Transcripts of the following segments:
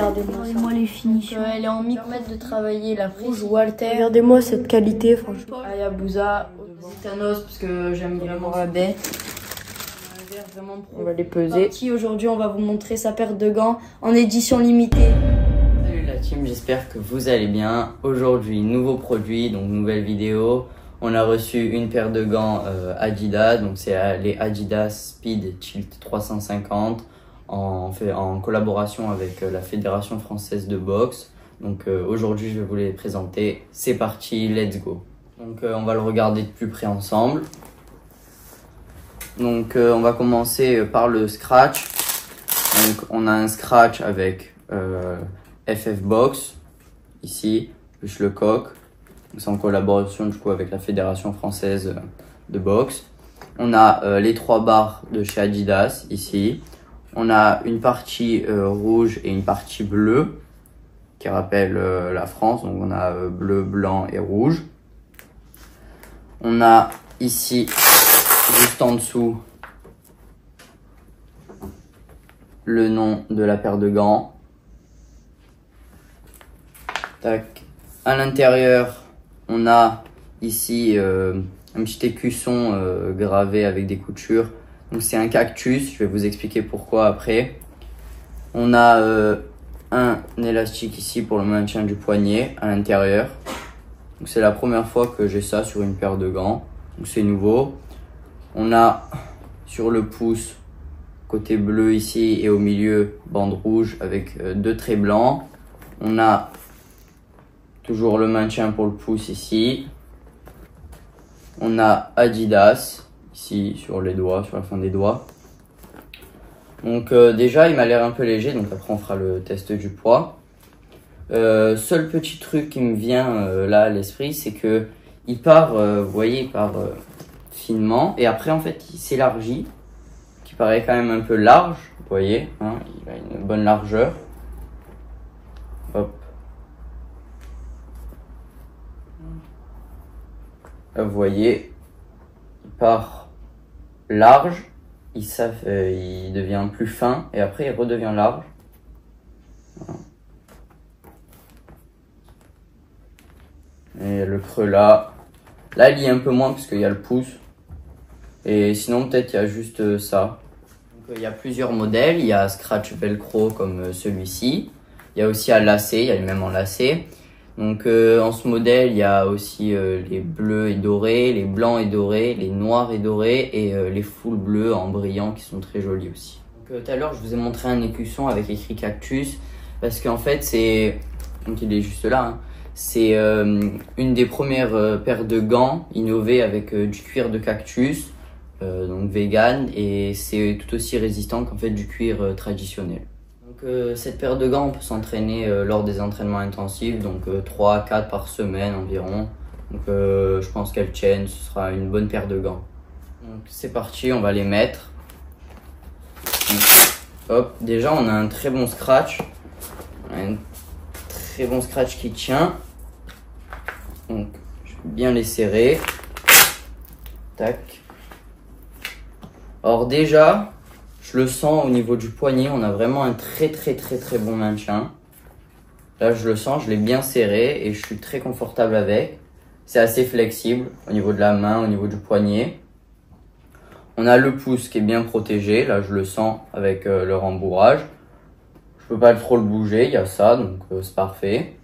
Regardez-moi les finitions. Donc, elle est en micromètre de travailler la prise Walter. Regardez-moi cette qualité, franchement. Hayabusa, Thanos, parce que j'aime vraiment la baie. On va les peser. Aujourd'hui, on va vous montrer sa paire de gants en édition limitée. Salut la team, j'espère que vous allez bien. Aujourd'hui, nouveau produit, donc nouvelle vidéo. On a reçu une paire de gants Adidas, donc c'est les Adidas Speed Tilt 350 en collaboration avec la Fédération Française de Boxe. Donc aujourd'hui, je vais vous les présenter. C'est parti, let's go. Donc on va le regarder de plus près ensemble. Donc on va commencer par le scratch. Donc on a un scratch avec FF Box ici, plus le coq. C'est en collaboration du coup avec la Fédération Française de Boxe. On a les 3 barres de chez Adidas ici. On a une partie rouge et une partie bleue qui rappelle la France. Donc on a bleu, blanc et rouge. On a ici juste en dessous le nom de la paire de gants. Tac. À l'intérieur, on a ici un petit écusson gravé avec des coutures. Donc c'est un cactus, je vais vous expliquer pourquoi après. On a un élastique ici pour le maintien du poignet à l'intérieur. Donc c'est la première fois que j'ai ça sur une paire de gants. Donc c'est nouveau. On a sur le pouce, côté bleu ici et au milieu, bande rouge avec 2 traits blancs. On a toujours le maintien pour le pouce ici. On a Adidas ici sur les doigts, sur la fin des doigts. Donc déjà il m'a l'air un peu léger, donc après on fera le test du poids. Seul petit truc qui me vient là à l'esprit, c'est que il part, vous voyez, il part finement et après en fait il s'élargit, qui paraît quand même un peu large, vous voyez, hein, il a une bonne largeur. Hop. Là, vous voyez, il part large, il devient plus fin et après il redevient large. Voilà. Et le creux là, il y a un peu moins parce qu'il y a le pouce. Et sinon peut-être il y a juste ça. Donc, il y a plusieurs modèles, il y a scratch velcro comme celui-ci. Il y a aussi à lacet, il y a les mêmes en lacet. Donc en ce modèle, il y a aussi les bleus et dorés, les blancs et dorés, les noirs et dorés et les full bleus en brillant qui sont très jolis aussi. Donc tout à l'heure, je vous ai montré un écusson avec écrit cactus parce qu'en fait, c'est... Donc il est juste là, hein. C'est une des premières paires de gants innovées avec du cuir de cactus, donc vegan, et c'est tout aussi résistant qu'en fait du cuir traditionnel. Donc cette paire de gants, on peut s'entraîner lors des entraînements intensifs, donc 3 à 4 par semaine environ. Donc je pense qu'elles tiennent, ce sera une bonne paire de gants. Donc c'est parti, on va les mettre. Donc, hop, déjà on a un très bon scratch. Très bon scratch qui tient. Donc je vais bien les serrer. Tac. Alors déjà, je le sens au niveau du poignet, on a vraiment un très bon maintien. Là je le sens, je l'ai bien serré et je suis très confortable avec. C'est assez flexible au niveau de la main, au niveau du poignet. On a le pouce qui est bien protégé, là je le sens avec le rembourrage. Je peux pas trop le bouger, il y a ça, donc c'est parfait.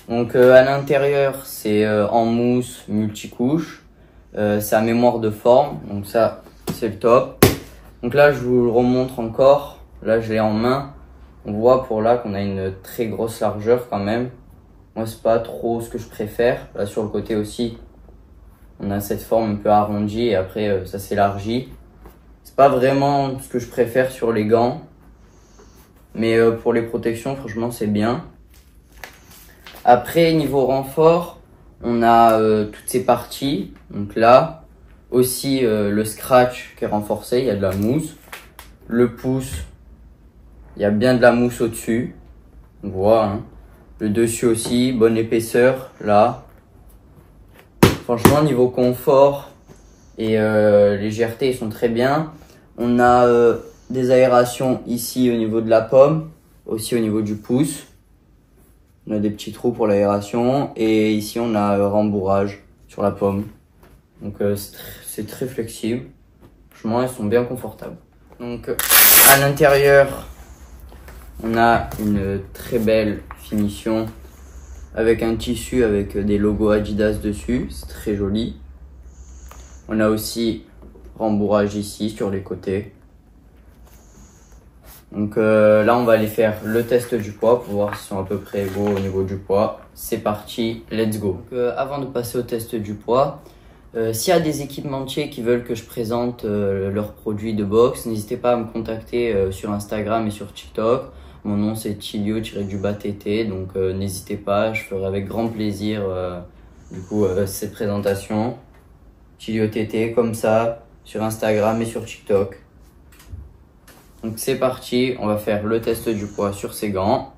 Donc à l'intérieur, c'est en mousse multicouche. C'est à mémoire de forme, donc ça c'est le top. Donc là, je vous le remontre encore. Là, je l'ai en main. On voit pour là qu'on a une très grosse largeur quand même. Moi, c'est pas trop ce que je préfère. Là, sur le côté aussi, on a cette forme un peu arrondie et après, ça s'élargit. C'est pas vraiment ce que je préfère sur les gants. Mais pour les protections, franchement, c'est bien. Après, niveau renfort, on a toutes ces parties. Donc là, aussi le scratch qui est renforcé, il y a de la mousse. Le pouce, il y a bien de la mousse au-dessus. On voit, hein. Le dessus aussi, bonne épaisseur, là. Franchement, niveau confort et légèreté, ils sont très bien. On a des aérations ici au niveau de la pomme. Aussi au niveau du pouce, on a des petits trous pour l'aération. Et ici, on a rembourrage sur la pomme. Donc c'est très flexible. Franchement, elles sont bien confortables. Donc à l'intérieur, on a une très belle finition avec un tissu avec des logos Adidas dessus. C'est très joli. On a aussi rembourrage ici sur les côtés. Donc là, on va aller faire le test du poids pour voir s'ils sont à peu près égaux au niveau du poids. C'est parti, let's go. Donc, avant de passer au test du poids, s'il y a des équipementiers qui veulent que je présente leurs produits de boxe, n'hésitez pas à me contacter sur Instagram et sur TikTok. Mon nom c'est Tilio-TT, donc n'hésitez pas, je ferai avec grand plaisir cette présentation. Tilio-TT comme ça, sur Instagram et sur TikTok. Donc c'est parti, on va faire le test du poids sur ces gants.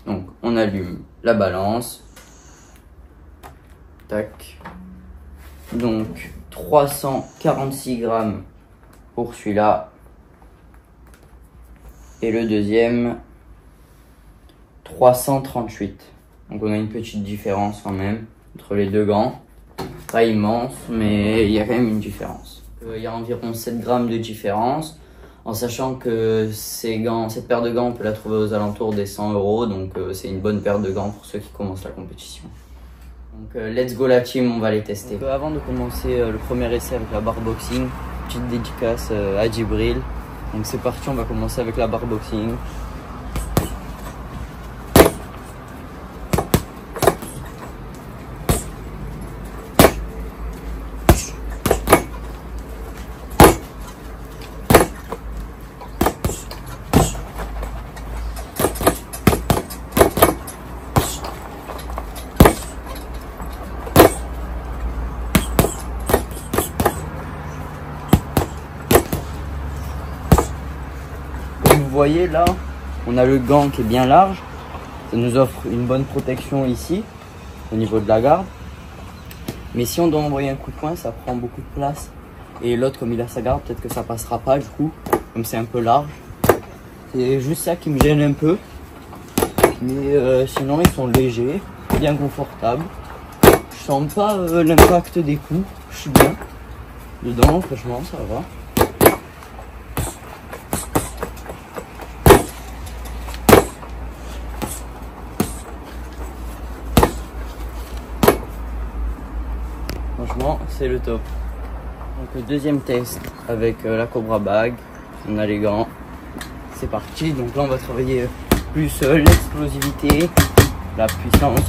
Donc on allume la balance. Tac. Donc 346 grammes pour celui-là. Et le deuxième, 338. Donc on a une petite différence quand même entre les deux gants. Pas immense, mais il y a quand même une différence. Il y a environ 7 grammes de différence. En sachant que cette paire de gants, on peut la trouver aux alentours des 100 €. Donc c'est une bonne paire de gants pour ceux qui commencent la compétition. Donc let's go la team, on va les tester. Donc, avant de commencer le premier essai avec la barre boxing, petite dédicace à Djibril. Donc c'est parti, on va commencer avec la barre boxing. Vous voyez là, on a le gant qui est bien large, ça nous offre une bonne protection ici, au niveau de la garde. Mais si on doit envoyer un coup de poing, ça prend beaucoup de place. Et l'autre, comme il a sa garde, peut-être que ça passera pas du coup, comme c'est un peu large. C'est juste ça qui me gêne un peu. Mais sinon, ils sont légers, bien confortables. Je sens pas l'impact des coups, je suis bien. Dedans, franchement, ça va. Franchement, c'est le top. Donc le deuxième test avec la Cobra Bag. On a les gants. C'est parti. Donc là, on va travailler plus l'explosivité, la puissance.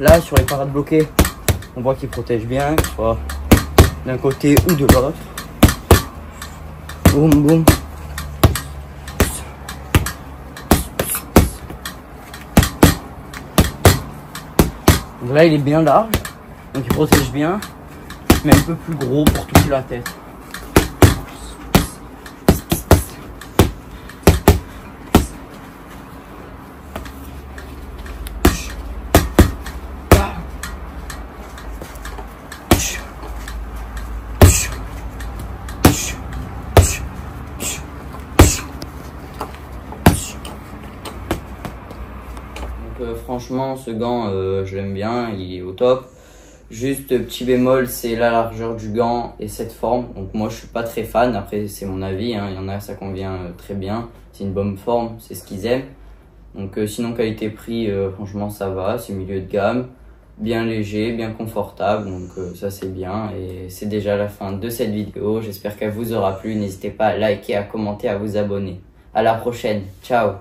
Là, sur les parades bloquées, on voit qu'ils protègent bien, que ce soit d'un côté ou de l'autre. Boum, boum. Donc là, il est bien large, donc il protège bien, mais un peu plus gros pour toucher la tête. Franchement, ce gant, je l'aime bien, il est au top. Juste petit bémol, c'est la largeur du gant et cette forme. Donc moi, je suis pas très fan. Après, c'est mon avis, hein. Il y en a, ça convient très bien. C'est une bonne forme, c'est ce qu'ils aiment. Donc sinon, qualité-prix, franchement, ça va. C'est milieu de gamme, bien léger, bien confortable. Donc ça, c'est bien. Et c'est déjà la fin de cette vidéo. J'espère qu'elle vous aura plu. N'hésitez pas à liker, à commenter, à vous abonner. À la prochaine. Ciao.